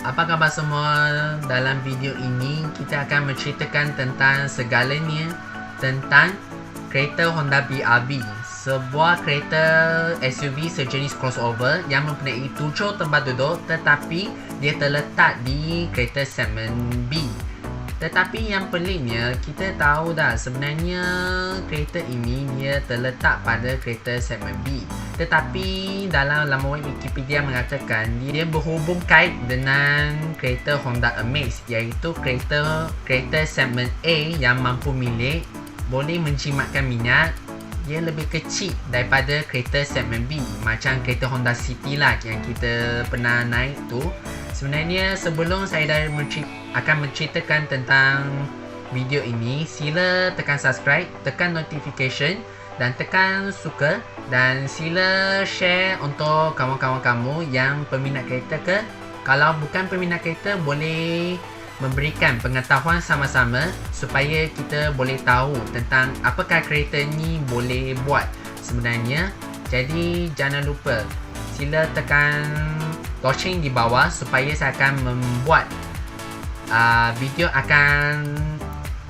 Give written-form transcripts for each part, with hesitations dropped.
Apa khabar semua? Dalam video ini kita akan menceritakan tentang segalanya tentang kereta Honda BRV, sebuah kereta SUV sejenis crossover yang mempunyai 7 tempat duduk tetapi dia terletak di kereta segmen B. Tetapi yang peliknya, kita tahu dah sebenarnya kereta ini dia terletak pada kereta segmen B. Tetapi dalam laman web Wikipedia mengatakan dia berhubung kait dengan kereta Honda Amaze, iaitu kereta segmen A yang mampu milik, boleh menjimatkan minyak. Dia lebih kecil daripada kereta segmen B, macam kereta Honda City lah yang kita pernah naik tu. Sebenarnya sebelum saya dah akan menceritakan tentang video ini, sila tekan subscribe, tekan notification dan tekan suka, dan sila share untuk kawan-kawan kamu yang peminat kereta ke. Kalau bukan peminat kereta, boleh memberikan pengetahuan sama-sama supaya kita boleh tahu tentang apakah kereta ni boleh buat sebenarnya. Jadi jangan lupa sila tekan loceng di bawah supaya saya akan membuat video akan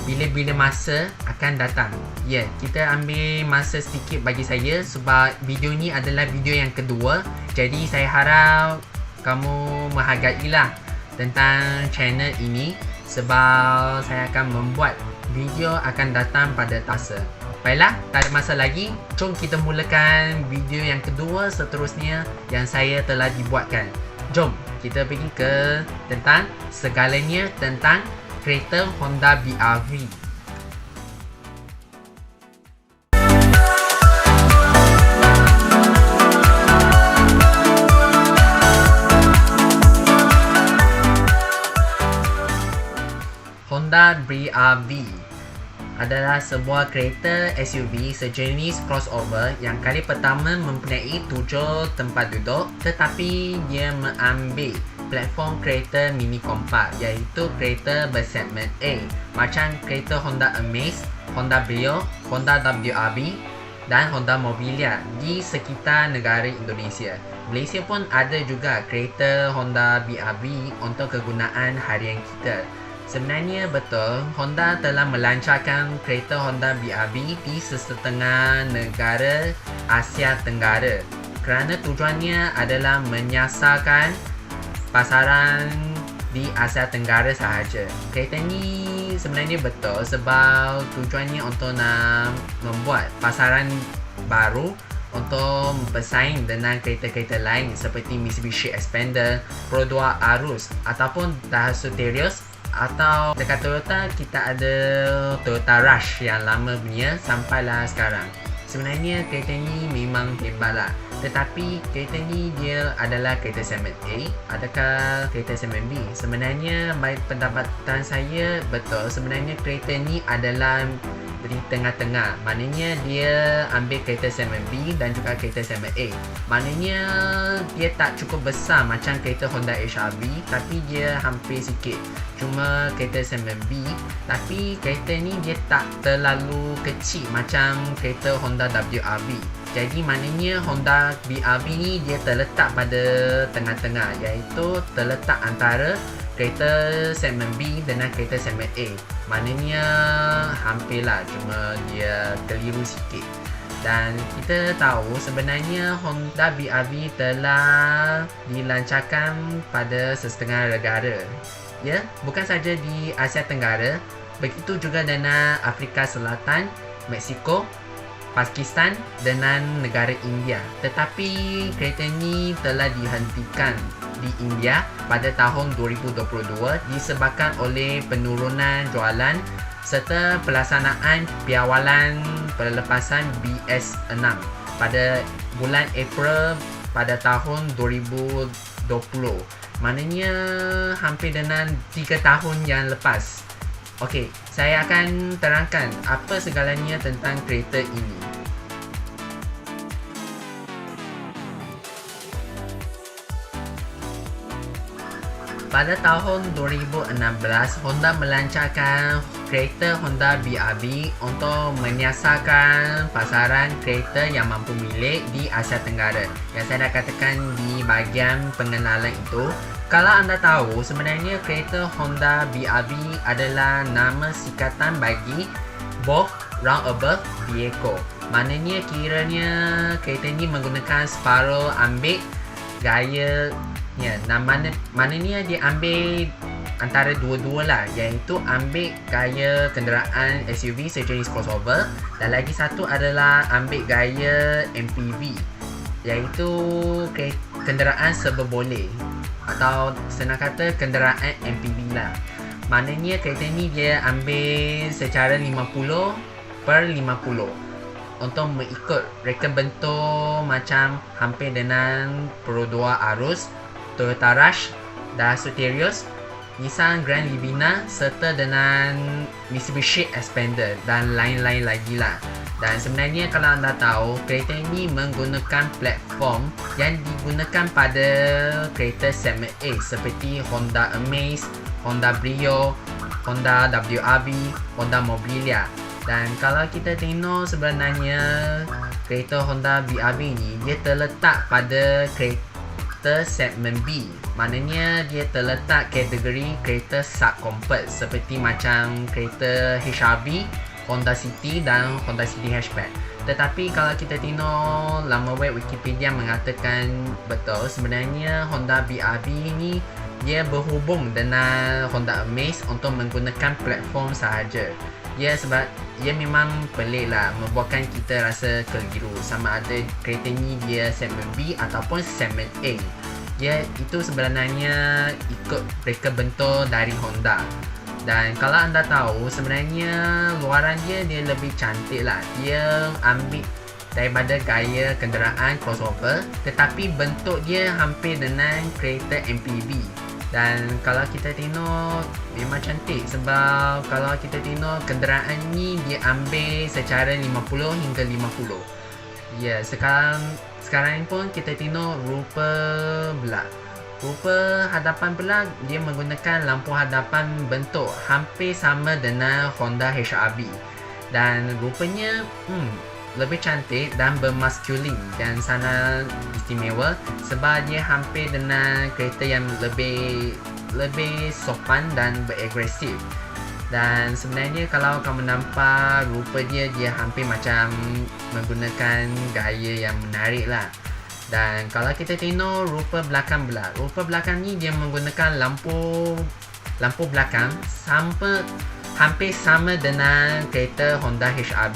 bila-bila masa akan datang. Ya, kita ambil masa sedikit bagi saya sebab video ni adalah video yang kedua. Jadi saya harap kamu menghargailah tentang channel ini sebab saya akan membuat video akan datang pada masa. Baiklah, tak ada masa lagi. Jom kita mulakan video yang kedua seterusnya yang saya telah dibuatkan. Jom kita pergi ke tentang segalanya tentang kereta Honda BRV. Honda BRV adalah sebuah kereta SUV sejenis crossover yang kali pertama mempunyai 7 tempat duduk, tetapi dia mengambil platform kereta mini kompak, iaitu kereta bersegmen A, macam kereta Honda Amaze, Honda Brio, Honda WRV dan Honda Mobilia di sekitar negara Indonesia. Malaysia pun ada juga kereta Honda BRV untuk kegunaan harian kita. Sebenarnya betul, Honda telah melancarkan kereta Honda BRV di sesetengah negara Asia Tenggara kerana tujuannya adalah menyasarkan pasaran di Asia Tenggara sahaja. Kereta ni sebenarnya betul sebab tujuannya untuk nak membuat pasaran baru untuk bersaing dengan kereta-kereta lain seperti Mitsubishi Xpander, Pro 2 Arus ataupun Daihatsu Terios. Atau dekat Toyota kita ada Toyota Rush yang lama punya sampailah sekarang. Sebenarnya kereta ni memang hebat lah, tetapi kereta ni dia adalah kereta segmen A, adakah kereta segmen B? Sebenarnya baik pendapatan saya betul, sebenarnya kereta ni adalah di tengah-tengah. Maknanya dia ambil kereta segmen B dan juga kereta segmen A. Maknanya dia tak cukup besar macam kereta Honda HR-V, tapi dia hampir sikit. Cuma kereta segmen B, tapi kereta ni dia tak terlalu kecil macam kereta Honda WRV. Jadi maknanya Honda BRV ni dia terletak pada tengah-tengah, iaitu terletak antara kereta segmen B dengan kereta segmen A. Maknanya hampirlah, cuma dia keliru sikit. Dan kita tahu sebenarnya Honda BRV telah dilancarkan pada setengah negara. Ya, bukan saja di Asia Tenggara, begitu juga dengan Afrika Selatan, Meksiko, Pakistan dengan negara India. Tetapi kereta ni telah dihentikan di India pada tahun 2022 disebabkan oleh penurunan jualan serta pelaksanaan piawalan pelepasan BS6 pada bulan April pada tahun 2020. Maknanya hampir dengan 3 tahun yang lepas. Okey, saya akan terangkan apa segalanya tentang kereta ini. Pada tahun 2016, Honda melancarkan kereta Honda BRV untuk menyiasatkan pasaran kereta yang mampu milik di Asia Tenggara. Yang saya dah katakan di bahagian pengenalan itu, Kalau anda tahu, sebenarnya kereta Honda BRV adalah nama singkatan bagi Both Roundabout Vehicle. Maknanya kiranya kereta ni menggunakan separuh ambil gaya maknanya dia ambil antara dua-dua lah, iaitu ambil gaya kenderaan SUV sejenis crossover, dan lagi satu adalah ambil gaya MPV, iaitu kenderaan serba boleh, atau senang kata kenderaan MPV lah. Maknanya kereta ni dia ambil secara 50/50 untuk mengikut reka bentuk macam hampir dengan Pro 2 Arus, Toyota Rush, Daihatsu Terios, Nissan Grand Livina serta dengan Mitsubishi Xpander dan lain-lain lagi lah. Dan sebenarnya kalau anda tahu, kereta ini menggunakan platform yang digunakan pada kereta segmen A seperti Honda Amaze, Honda Brio, Honda WRV, Honda Mobilia. Dan kalau kita tengok sebenarnya kereta Honda BRV ni dia terletak pada kereta segmen B. Maknanya dia terletak kategori kereta subcompact seperti macam kereta HRV, Honda City dan Honda City Hatchback. Tetapi kalau kita tengok laman web Wikipedia mengatakan betul, sebenarnya Honda BRV ni dia berhubung dengan Honda Amaze untuk menggunakan platform sahaja. Ya, sebab ia memang pelik lah, membuatkan kita rasa keliru sama ada kereta ni dia segmen B ataupun segmen A. Ya, itu sebenarnya ikut reka bentuk dari Honda. Dan kalau anda tahu, sebenarnya luaran dia lebih cantik lah. Dia ambil daripada gaya kenderaan crossover, tetapi bentuk dia hampir dengan kereta MPV. Dan kalau kita tengok memang cantik, sebab kalau kita tengok kenderaan ni dia ambil secara 50 hingga 50. Ya, sekarang ni pun kita tengok rupa hadapan pula dia menggunakan lampu hadapan bentuk hampir sama dengan Honda HRV. Dan rupanya lebih cantik dan bermaskulin dan sangat istimewa sebab dia hampir dengan kereta yang lebih sopan dan beragresif. Dan sebenarnya kalau kamu nampak rupa dia hampir macam menggunakan gaya yang menarik lah. Dan kalau kita tengok rupa belakang ni dia menggunakan lampu belakang hampir sama dengan kereta Honda HRV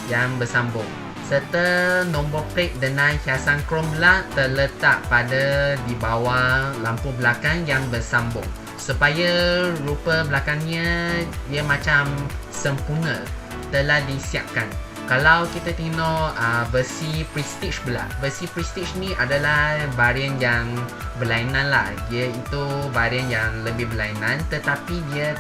yang bersambung, serta nombor plate dengan hiasan krom pula terletak pada di bawah lampu belakang yang bersambung supaya rupa belakangnya dia macam sempurna telah disiapkan. Kalau kita tengok versi Prestige pula, versi Prestige ni adalah varian yang berlainan lah, iaitu varian yang lebih berlainan, tetapi dia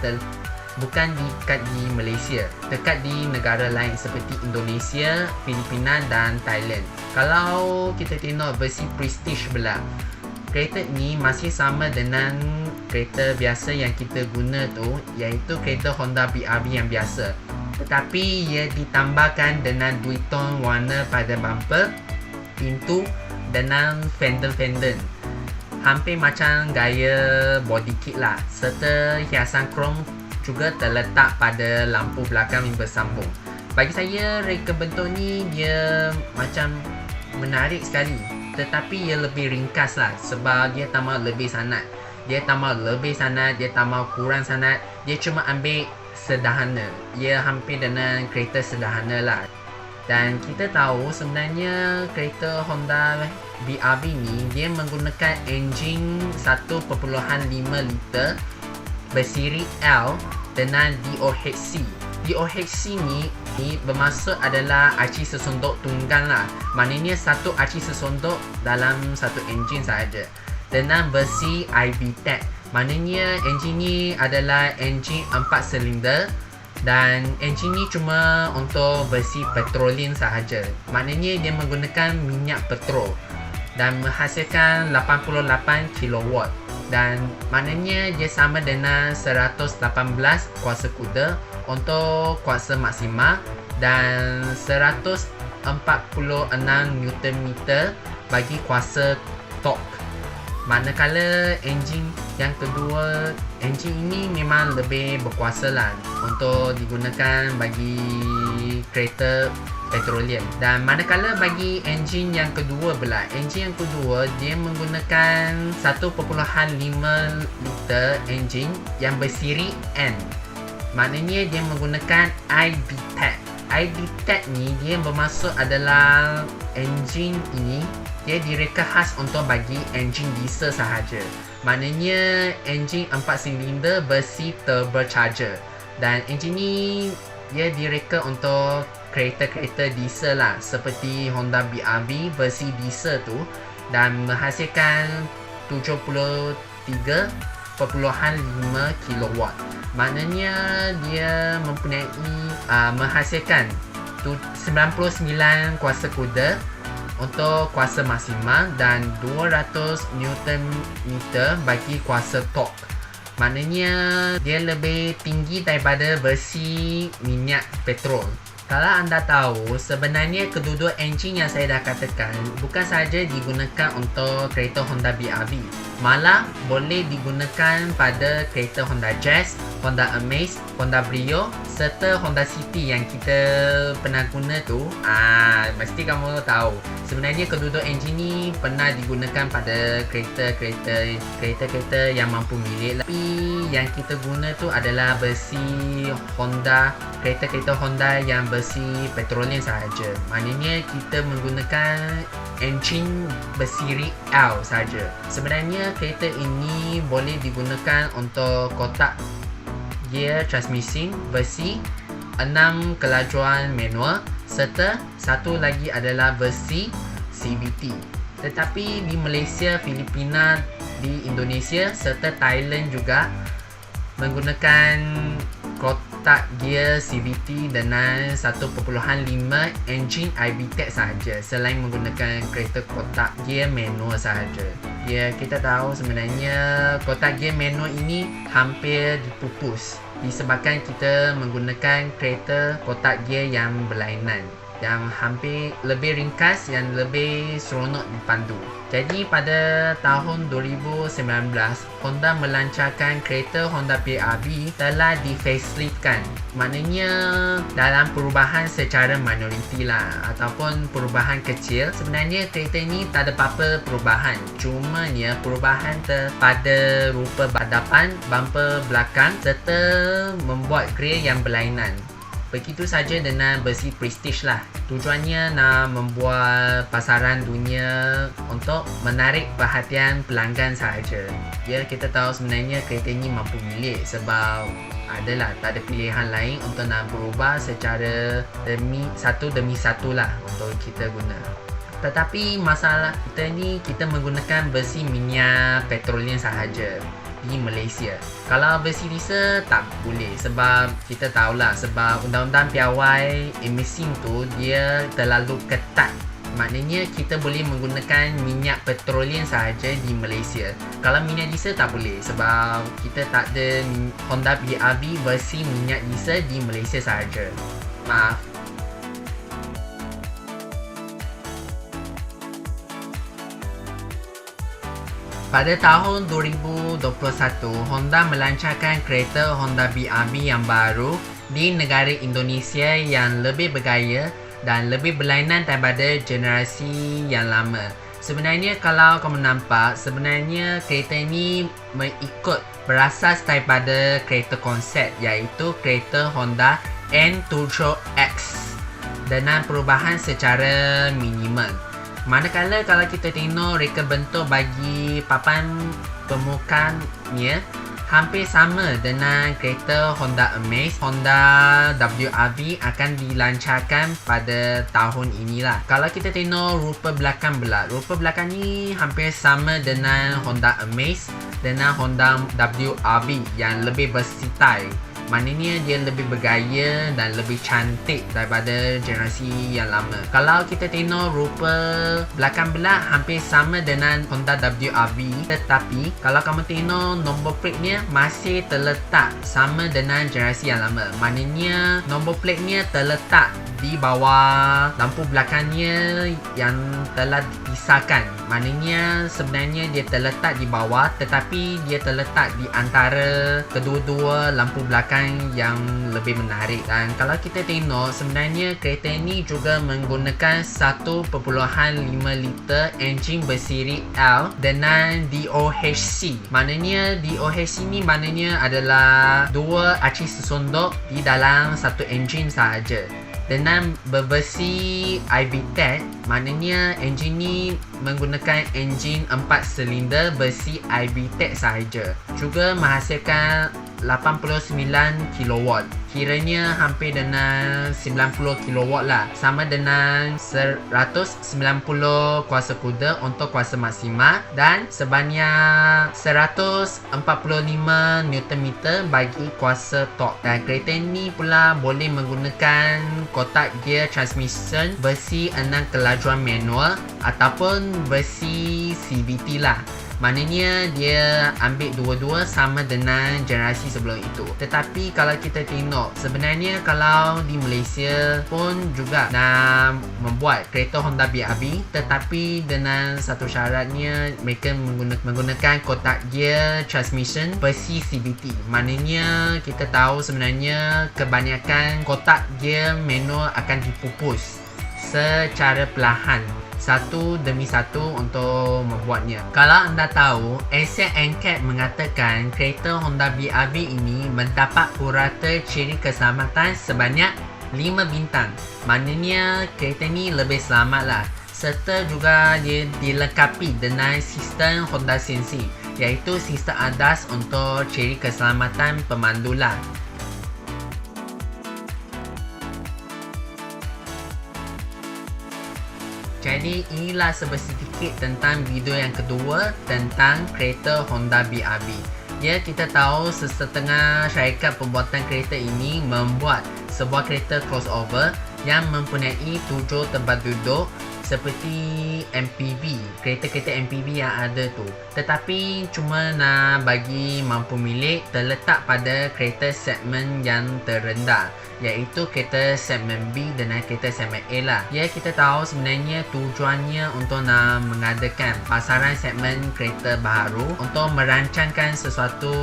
bukan dekat di Malaysia, dekat di negara lain seperti Indonesia, Filipina dan Thailand. Kalau kita tengok versi Prestige pula, kereta ni masih sama dengan kereta biasa yang kita guna tu, iaitu kereta Honda BRV yang biasa, tetapi ia ditambahkan dengan 2 ton warna pada bumper, pintu dengan fender hampir macam gaya body kit lah, serta hiasan krom juga terletak pada lampu belakang yang bersambung. Bagi saya reka bentuk ni dia macam menarik sekali, tetapi ia lebih ringkas lah sebab dia tak mahu lebih sangat, dia tak mahu kurang sangat, dia cuma ambil sederhana, ia hampir dengan kereta sederhana lah. Dan kita tahu sebenarnya kereta Honda BRV ni dia menggunakan enjin 1.5 liter bersiri L dengan DOHC. DOHC ni bermaksud adalah aci sesondok tunggal lah. Maknanya satu aci sesondok dalam satu enjin sahaja. Dengan versi iVTEC. Maknanya enjin ni adalah enjin 4 silinder dan enjin ni cuma untuk versi petrolin sahaja. Maknanya dia menggunakan minyak petrol dan menghasilkan 88 kW. Dan maknanya dia sama dengan 118 kuasa kuda untuk kuasa maksimal dan 146 Nm bagi kuasa torque. Manakala enjin yang kedua, enjin ini memang lebih berkuasa lah untuk digunakan bagi kereta petroleum. Dan manakala bagi enjin yang kedua pula, enjin yang kedua dia menggunakan 1.5 liter enjin yang bersiri N. Maknanya dia menggunakan iVTEC. iVTEC ni dia bermaksud adalah enjin ini dia direka khas untuk bagi enjin diesel sahaja. Maknanya enjin 4 silinder bersih turbocharger. Dan enjin ni dia direka untuk kereta-kereta diesel lah, seperti Honda BRV bersih diesel tu, dan menghasilkan 73.5 kilowatt. Maknanya dia mempunyai menghasilkan 99 kuasa kuda untuk kuasa maksimal dan 200 Newton meter bagi kuasa torque. Maknanya dia lebih tinggi daripada versi minyak petrol. Kalau anda tahu, sebenarnya kedua-dua enjin yang saya dah katakan bukan sahaja digunakan untuk kereta Honda BRV, malah boleh digunakan pada kereta Honda Jazz, Honda Amaze, Honda Brio serta Honda City yang kita pernah guna tu. Mesti kamu tahu, sebenarnya kedua-dua enjin ni pernah digunakan pada kereta-kereta yang mampu milik. Tapi yang kita guna tu adalah versi Honda, kereta-kereta Honda yang bersih petroleum sahaja. Maknanya kita menggunakan enjin bersiri L sahaja. Sebenarnya kereta ini boleh digunakan untuk kotak gear transmission versi 6 kelajuan manual serta satu lagi adalah versi CVT. Tetapi di Malaysia, Filipina, di Indonesia serta Thailand juga menggunakan kotak gear CVT dengan 1.5 enjin iVTEC sahaja, selain menggunakan kereta kotak gear manual sahaja. Ya, kita tahu sebenarnya kotak gear manual ini hampir dipupus disebabkan kita menggunakan kereta kotak gear yang berlainan, yang hampir lebih ringkas, yang lebih seronok dipandu. Jadi pada tahun 2019, Honda melancarkan kereta Honda BRV telah di-faceliftkan. Maknanya dalam perubahan secara minoriti lah, ataupun perubahan kecil. Sebenarnya kereta ni tak ada apa-apa perubahan, cumanya perubahan pada rupa badapan, bumper belakang serta membuat grill yang berlainan. Begitu saja dengan versi Prestige lah. Tujuannya nak membuat pasaran dunia untuk menarik perhatian pelanggan sahaja. Ya, kita tahu sebenarnya kereta ini mampu milik sebab adalah tak ada pilihan lain untuk nak berubah secara demi satu lah untuk kita guna. Tetapi masalah kita ni, kita menggunakan versi minyak petroleum sahaja di Malaysia. Kalau versi diesel tak boleh, sebab kita tahulah, sebab undang-undang piawai emisi tu dia terlalu ketat. Maknanya kita boleh menggunakan minyak petroleum sahaja di Malaysia. Kalau minyak diesel tak boleh, sebab kita tak ada Honda BRV versi minyak diesel di Malaysia sahaja. Maaf. Pada tahun 2021, Honda melancarkan kereta Honda BRV yang baru di negara Indonesia yang lebih bergaya dan lebih berlainan daripada generasi yang lama. Sebenarnya kalau kamu nampak, sebenarnya kereta ini mengikut berasas daripada kereta konsep, iaitu kereta Honda N70X dengan perubahan secara minimal. Manakala kalau kita tengok reka bentuk bagi papan permukaannya hampir sama dengan kereta Honda Amaze, Honda WRV akan dilancarkan pada tahun inilah. Kalau kita tengok rupa belakang pula, rupa belakang ni hampir sama dengan Honda Amaze dengan Honda WRV yang lebih versatile. Maknanya dia lebih bergaya dan lebih cantik daripada generasi yang lama. Kalau kita tengok rupa belakang belah hampir sama dengan Honda WRV, tetapi kalau kamu tengok nombor plate-nya masih terletak sama dengan generasi yang lama. Maknanya nombor plate-nya terletak di bawah lampu belakangnya yang telah dipisahkan. Maknanya sebenarnya dia terletak di bawah, tetapi dia terletak di antara kedua-dua lampu belakang yang lebih menarik. Dan kalau kita tengok, sebenarnya kereta ini juga menggunakan 1.5 liter enjin bersiri L dengan DOHC. Maknanya DOHC ni maknanya adalah dua aci sesondok di dalam satu enjin sahaja. Dengan berversi IBTEC, maknanya enjin ni menggunakan enjin 4 silinder versi IBTEC sahaja. Juga menghasilkan 89 kW. Kiranya hampir dengan 90 kW lah. Sama dengan 190 kuasa kuda untuk kuasa maksimal dan sebanyak 145 Nm bagi kuasa torque. Dan kereta ini pula boleh menggunakan kotak gear transmission versi 6 kelajuan manual ataupun versi CVT lah. Maknanya dia ambil dua-dua sama dengan generasi sebelum itu. Tetapi kalau kita tengok, sebenarnya kalau di Malaysia pun juga nak membuat kereta Honda BRV, tetapi dengan satu syaratnya mereka menggunakan kotak gear transmission versi CVT. Maknanya kita tahu sebenarnya kebanyakan kotak gear manual akan dipupus secara perlahan, satu demi satu untuk membuatnya. Kalau anda tahu, Asian NCAP mengatakan kereta Honda BRV ini mendapat purata ciri keselamatan sebanyak 5 bintang. Maknanya kereta ni lebih selamat lah. Serta juga dia dilengkapi dengan sistem Honda Sensing, iaitu sistem ADAS untuk ciri keselamatan pemandu lah. Jadi inilah sedikit tentang video yang kedua tentang kereta Honda BRV. Ya, kita tahu setengah syarikat pembuatan kereta ini membuat sebuah kereta crossover yang mempunyai 7 tempat duduk seperti MPV, kereta-kereta MPV yang ada tu. Tetapi cuma nak bagi mampu milik terletak pada kereta segmen yang terendah, iaitu kereta segmen B dan kereta segmen A lah. Ya, kita tahu sebenarnya tujuannya untuk nak mengadakan pasaran segmen kereta baru untuk merancangkan sesuatu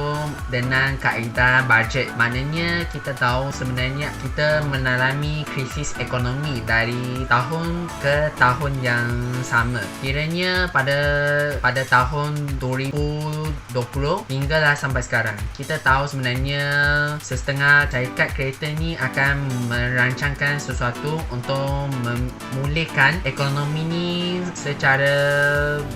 dengan kaedah bajet. Maknanya kita tahu sebenarnya kita mengalami krisis ekonomi dari tahun ke tahun yang sama. Kiranya pada tahun 2020 hinggalah sampai sekarang, kita tahu sebenarnya setengah syarikat kereta ni akan merancangkan sesuatu untuk memulihkan ekonomi ni secara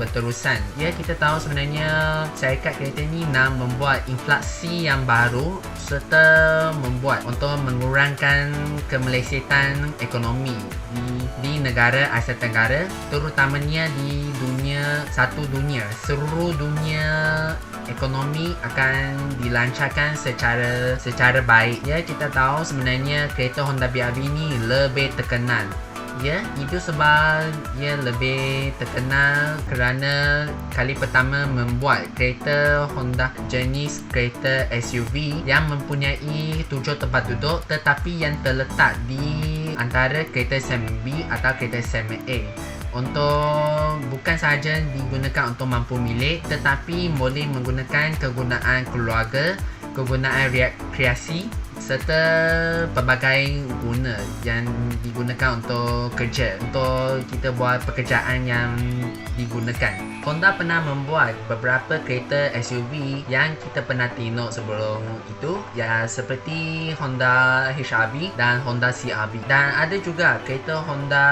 berterusan. Ya, kita tahu sebenarnya syarikat kereta ni nak membuat inflasi yang baru serta membuat untuk mengurangkan kemelesetan ekonomi di negara Asia Tenggara, terutamanya di seluruh dunia ekonomi akan dilancarkan secara baik. Ya, kita tahu sebenarnya kereta Honda BRV ni lebih terkenal. Ya, itu sebab ia lebih terkenal kerana kali pertama membuat kereta Honda jenis kereta SUV yang mempunyai 7 tempat duduk tetapi yang terletak di antara kereta segmen B atau kereta segmen A. Untuk bukan sahaja digunakan untuk mampu milik, tetapi boleh menggunakan kegunaan keluarga, kegunaan rekreasi serta pelbagai guna yang digunakan untuk kerja, untuk kita buat pekerjaan yang digunakan. Honda pernah membuat beberapa kereta SUV yang kita pernah tengok sebelum itu, ya, seperti Honda HR-V dan Honda CR-V. Dan ada juga kereta Honda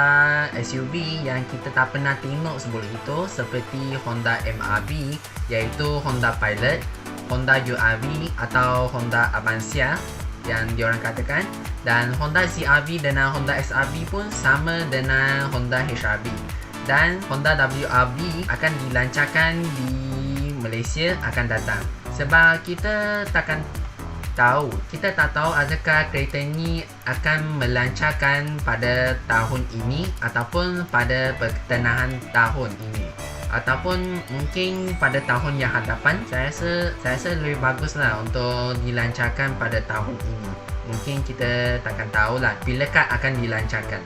SUV yang kita tak pernah tengok sebelum itu, seperti Honda MR-V, iaitu Honda Pilot, Honda UR-V atau Honda Avancia yang diorang katakan, dan Honda CR-V dan Honda SR-V pun sama dengan Honda HR-V. Dan Honda WR-V akan dilancarkan di Malaysia akan datang. Sebab kita tak tahu adakah kereta ini akan melancarkan pada tahun ini ataupun pada pertengahan tahun ini, ataupun mungkin pada tahun yang hadapan. Saya rasa lebih baguslah untuk dilancarkan pada tahun ini. Mungkin kita takkan tahulah bilakah akan dilancarkan.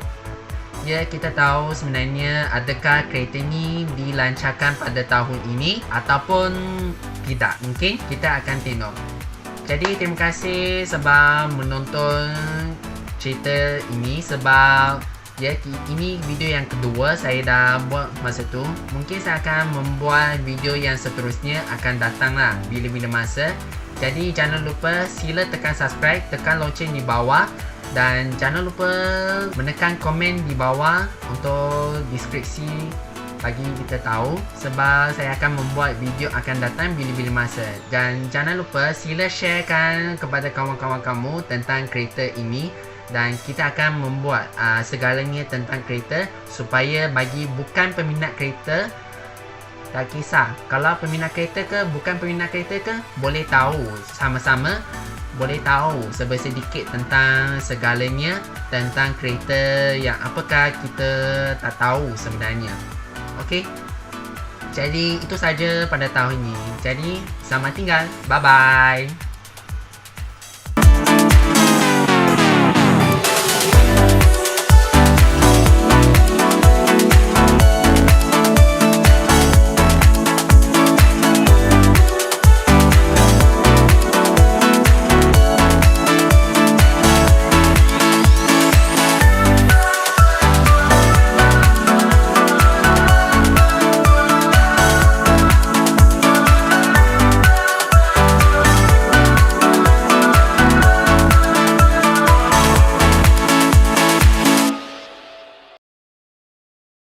Ya, kita tahu sebenarnya adakah kereta ni dilancarkan pada tahun ini ataupun tidak. Mungkin kita akan tengok. Jadi terima kasih sebab menonton cerita ini, sebab ya, ini video yang kedua saya dah buat masa tu. Mungkin saya akan membuat video yang seterusnya akan datang lah bila-bila masa. Jadi jangan lupa sila tekan subscribe, tekan loceng di bawah, dan jangan lupa menekan komen di bawah untuk deskripsi bagi kita tahu, sebab saya akan membuat video akan datang bila-bila masa. Dan jangan lupa sila sharekan kepada kawan-kawan kamu tentang kereta ini, dan kita akan membuat segalanya tentang kereta supaya bagi bukan peminat kereta, tak kisah kalau peminat kereta ke bukan peminat kereta ke, boleh tahu sama-sama, boleh tahu sedikit tentang segalanya tentang kereta yang apakah kita tak tahu sebenarnya. Okey, jadi itu saja pada tahun ini. Jadi selamat tinggal, bye bye.